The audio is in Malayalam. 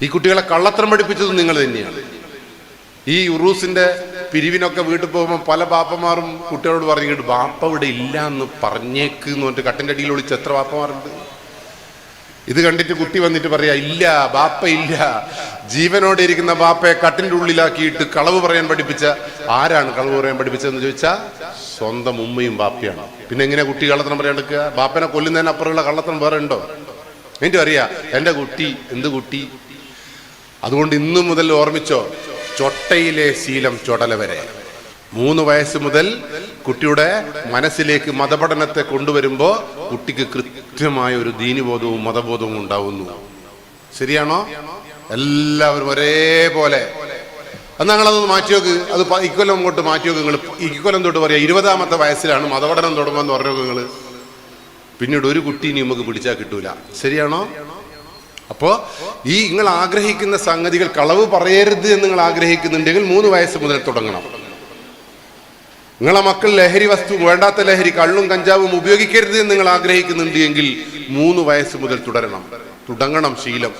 ഈ കുട്ടികളെ കള്ളത്തരം പഠിപ്പിച്ചതും നിങ്ങൾ തന്നെയാണ്. ഈ ഉറൂസിന്റെ പിരിവിനൊക്കെ വീട്ടിൽ പോകുമ്പോൾ പല ബാപ്പമാരും കുട്ടികളോട് പറഞ്ഞിട്ട് ബാപ്പ ഇവിടെ ഇല്ല എന്ന് പറഞ്ഞേക്ക് എന്ന് പറഞ്ഞിട്ട് കട്ടിന്റെ അടിയിൽ ഒളിച്ച് എത്ര ബാപ്പമാരുണ്ട്. ഇത് കണ്ടിട്ട് കുട്ടി വന്നിട്ട് പറയാ ഇല്ല ബാപ്പ ഇല്ല. ജീവനോടെ ഇരിക്കുന്ന ബാപ്പയെ കട്ടിന്റെ ഉള്ളിലാക്കിയിട്ട് കളവ് പറയാൻ പഠിപ്പിച്ച ആരാണ് കളവ് പറയാൻ പഠിപ്പിച്ചതെന്ന് ചോദിച്ചാൽ സ്വന്തം ഉമ്മയും ബാപ്പയാണ്. പിന്നെ എങ്ങനെയാ കുട്ടി കള്ളത്തരം പറയാൻ എടുക്കുക? ബാപ്പനെ കൊല്ലുന്നതിന് അപ്പുറമുള്ള കള്ളത്തരം വേറെ ഉണ്ടോ? എനിക്ക് അറിയാം എന്റെ കുട്ടി എന്ത് കുട്ടി. അതുകൊണ്ട് ഇന്നു മുതൽ ഓർമ്മിച്ചോ, ചൊട്ടയിലെ ശീലം ചൊടല വരെ. 3 വയസ്സ് മുതൽ കുട്ടിയുടെ മനസ്സിലേക്ക് മതപഠനത്തെ കൊണ്ടുവരുമ്പോ കുട്ടിക്ക് കൃത്യമായ ഒരു ദീനിബോധവും മതബോധവും ഉണ്ടാവുന്നു. ശരിയാണോ? എല്ലാവരും ഒരേപോലെ. അത് ഞങ്ങളതൊന്ന് മാറ്റിയോക്ക്. അത് ഇക്കൊല്ലം അങ്ങോട്ട് മാറ്റിയോക്ക്. നിങ്ങൾ ഇക്കൊല്ലം തൊട്ട് പറയാ 20ാമത്തെ വയസ്സിലാണ് മതപഠനം തുടങ്ങുമെന്ന് പറഞ്ഞോ നിങ്ങൾ. പിന്നീട് ഒരു കുട്ടീനെ നമുക്ക് പിടിച്ചാൽ കിട്ടൂല. ശരിയാണോ? അപ്പോ ഈ നിങ്ങൾ ആഗ്രഹിക്കുന്ന സംഗതികൾ, കളവ് പറയരുത് എന്ന് നിങ്ങൾ ആഗ്രഹിക്കുന്നുണ്ടെങ്കിൽ 3 വയസ്സ് മുതൽ തുടങ്ങണം. നിങ്ങളെ മക്കൾ ലഹരി വസ്തു, വേണ്ടാത്ത ലഹരി, കള്ളും കഞ്ചാവും ഉപയോഗിക്കരുത് എന്ന് നിങ്ങൾ ആഗ്രഹിക്കുന്നുണ്ട് എങ്കിൽ 3 വയസ്സ് മുതൽ തുടങ്ങണം ശീലം.